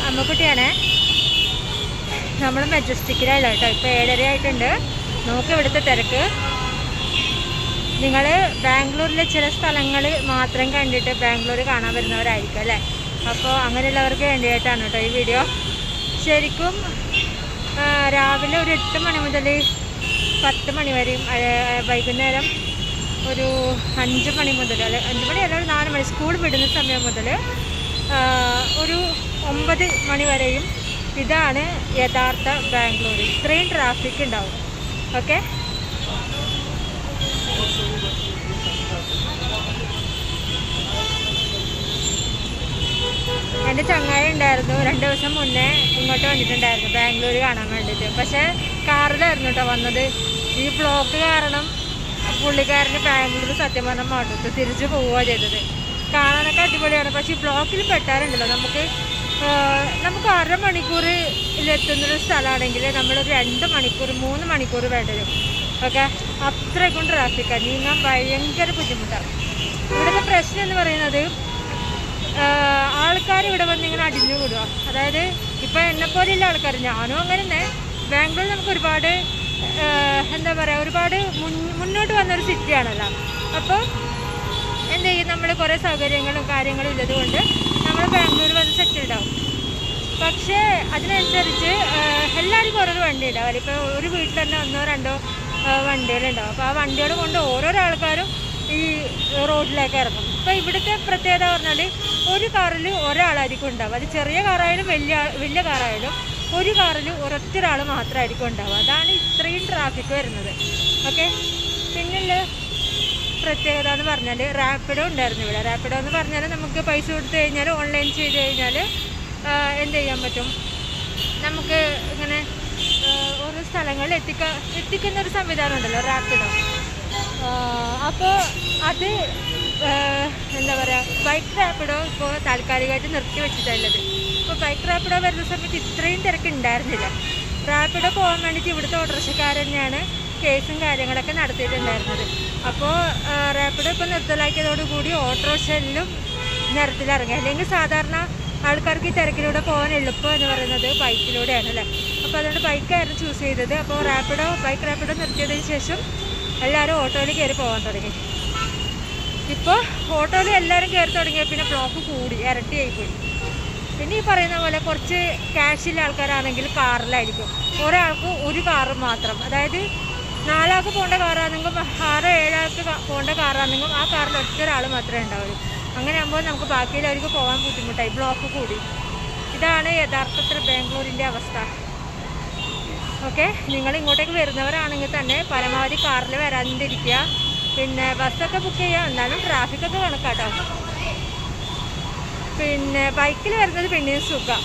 അമ്മക്കുട്ടിയാണേ. നമ്മൾ മെജസ്റ്റിക്കിലല്ല കേട്ടോ, ഇപ്പോൾ 7:30 ആയിട്ടുണ്ട്. നോക്കി ഇവിടുത്തെ തിരക്ക്. നിങ്ങൾ ബാംഗ്ലൂരിലെ ചില സ്ഥലങ്ങൾ മാത്രം കണ്ടിട്ട് ബാംഗ്ലൂർ കാണാൻ വരുന്നവരായിരിക്കും അല്ലേ. അപ്പോൾ അങ്ങനെയുള്ളവർക്ക് വേണ്ടിയിട്ടാണ് കേട്ടോ ഈ വീഡിയോ. ശരിക്കും രാവിലെ ഒരു 8 മണി മുതൽ 10 മണി വരെയും, വൈകുന്നേരം ഒരു 5 മണി മുതൽ, അല്ലെ 5 മണി അല്ല, ഒരു 4 മണി സ്കൂൾ വിടുന്ന സമയം മുതൽ ഒരു 9 മണി വരെയും ഇതാണ് യഥാർത്ഥ ബാംഗ്ലൂർ. ഇത്രയും ട്രാഫിക് ഉണ്ടാവും. ഓക്കെ, എൻ്റെ ചങ്ങായി ഉണ്ടായിരുന്നു 2 ദിവസം മുന്നേ ഇങ്ങോട്ട് വന്നിട്ടുണ്ടായിരുന്നു ബാംഗ്ലൂർ കാണാൻ വേണ്ടിയിട്ട്. പക്ഷേ കാറിലായിരുന്നു കേട്ടോ വന്നത്. ഈ ബ്ലോക്ക് കാരണം പുള്ളിക്കാരന് ബാംഗ്ലൂർ സത്യം പറഞ്ഞാൽ മടുത്ത് തിരിച്ച് പോവുക ചെയ്തത്. കാണാനൊക്കെ അടിപൊളിയാണ്, പക്ഷേ ഈ ബ്ലോക്കിൽ പെട്ടാറുണ്ടല്ലോ. നമുക്ക് 1/2 മണിക്കൂറിലെത്തുന്നൊരു സ്ഥലമാണെങ്കിൽ നമ്മളൊരു 2 മണിക്കൂർ 3 മണിക്കൂർ വേണ്ടി വരും. ഓക്കെ, അത്രയ്ക്കും ട്രാഫിക്കാണ്, നീങ്ങാൻ ഭയങ്കര ബുദ്ധിമുട്ടാണ്. ഇവിടുത്തെ പ്രശ്നം എന്ന് പറയുന്നത് ആൾക്കാർ ഇവിടെ വന്ന് ഇങ്ങനെ അടിഞ്ഞു കൂടുക. അതായത് ഇപ്പം എന്നെപ്പോലെയുള്ള ആൾക്കാർ, ഞാനും അങ്ങനെ തന്നെ. ബാംഗ്ലൂർ നമുക്ക് ഒരുപാട് എന്താ പറയുക, ഒരുപാട് മുന്നോട്ട് വന്നൊരു സിറ്റിയാണല്ലോ. അപ്പോൾ എന്ത് ചെയ്യും, നമ്മൾ കുറേ സൗകര്യങ്ങളും കാര്യങ്ങളും ഉള്ളതുകൊണ്ട് നമ്മൾ ബാംഗ്ലൂർ വന്ന് സെറ്റിൽഡ് ആവും. പക്ഷേ അതിനനുസരിച്ച് എല്ലാവർക്കും ഓരോരോ വണ്ടി ഉണ്ടാവും. ഇപ്പോൾ ഒരു വീട്ടിൽ തന്നെ 1-2 വണ്ടികളുണ്ടാവും. അപ്പോൾ ആ വണ്ടികൾ കൊണ്ട് ഓരോരോ ആൾക്കാരും ഈ റോഡിലേക്ക് ഇറങ്ങും. ഇപ്പോൾ ഇവിടുത്തെ പ്രത്യേകത പറഞ്ഞാൽ ഒരു കാറിൽ ഒരാളായിരിക്കും ഉണ്ടാവുക. അത് ചെറിയ കാറായാലും വലിയ കാറായാലും ഒരു കാറിൽ ഒരൊറ്റൊരാൾ മാത്രമായിരിക്കും ഉണ്ടാവുക. അതാണ് ഇത്രയും ട്രാഫിക് വരുന്നത്. ഓക്കെ, പിന്നെയുള്ള പ്രത്യേകത എന്ന് പറഞ്ഞാൽ റാപ്പിഡോ ഉണ്ടായിരുന്നു ഇവിടെ. റാപ്പിഡോ എന്ന് പറഞ്ഞാൽ നമുക്ക് പൈസ കൊടുത്തു കഴിഞ്ഞാൽ, ഓൺലൈൻ ചെയ്ത് കഴിഞ്ഞാൽ എന്ത് ചെയ്യാൻ പറ്റും, നമുക്ക് ഇങ്ങനെ ഓരോ സ്ഥലങ്ങളിൽ എത്തിക്കുന്ന ഒരു സംവിധാനം ഉണ്ടല്ലോ, റാപ്പിഡോ. അപ്പോൾ അത് എന്താ പറയുക, ബൈക്ക് റാപ്പിഡോ ഇപ്പോൾ താൽക്കാലികമായിട്ട് നിർത്തി വെച്ചിട്ടുള്ളത്. ഇപ്പോൾ ബൈക്ക് റാപ്പിഡോ വരുന്ന സമയത്ത് ഇത്രയും തിരക്ക് ഉണ്ടായിരുന്നില്ല. റാപ്പിഡോ പോകാൻ വേണ്ടിയിട്ട് ഇവിടുത്തെ ഓട്ടോറിക്ഷക്കാർ തന്നെയാണ് കേസും കാര്യങ്ങളൊക്കെ നടത്തിയിട്ടുണ്ടായിരുന്നത്. അപ്പോൾ റാപ്പിഡോ ഇപ്പോൾ നിർത്തലാക്കിയതോടുകൂടി ഓട്ടോറിക്ഷയിലും നിരത്തിലിറങ്ങി. അല്ലെങ്കിൽ സാധാരണ ആൾക്കാർക്ക് ഈ തിരക്കിലൂടെ പോകാൻ എളുപ്പം എന്ന് പറയുന്നത് ബൈക്കിലൂടെയാണ് അല്ലേ. അപ്പോൾ അതുകൊണ്ട് ബൈക്കായിരുന്നു ചൂസ് ചെയ്തത്. അപ്പോൾ ബൈക്ക് റാപ്പിഡോ നിർത്തിയതിന് ശേഷം എല്ലാവരും ഓട്ടോയിൽ കയറി പോകാൻ തുടങ്ങി. ഇപ്പോൾ ഓട്ടോയിൽ എല്ലാവരും കയറി തുടങ്ങിയ പിന്നെ ബ്ലോക്ക് കൂടി, ഇരട്ടിയായിപ്പോയി. പിന്നെ ഈ പറയുന്ന പോലെ കുറച്ച് ക്യാഷുള്ള ആൾക്കാരാണെങ്കിൽ കാറിലായിരിക്കും. ഒരാൾക്ക് ഒരു കാറ് മാത്രം, അതായത് 4 ആൾക്ക് പോകേണ്ട കാറാണെങ്കിൽ 6-7 ആൾക്ക് പോകേണ്ട കാറാണെങ്കിൽ ആ കാറിൽ ഒറ്റൊരാൾ മാത്രമേ ഉണ്ടാവുള്ളൂ. അങ്ങനെ ആകുമ്പോൾ നമുക്ക് ബാക്കിയുള്ളവർക്ക് പോകാൻ ബുദ്ധിമുട്ടായി, ബ്ലോക്ക് കൂടി. ഇതാണ് യഥാർത്ഥത്തിൽ ബാംഗ്ലൂരിൻ്റെ അവസ്ഥ. ഓക്കെ, നിങ്ങൾ ഇങ്ങോട്ടേക്ക് വരുന്നവരാണെങ്കിൽ തന്നെ പരമാവധി കാറിൽ വരാതിരിക്കുക. പിന്നെ ബസ്സൊക്കെ ബുക്ക് ചെയ്യുക, എന്നാലും ട്രാഫിക്കൊക്കെ കണക്കാട്ടോ. പിന്നെ ബൈക്കിൽ വരുന്നത് പിന്നെയും സുഖം.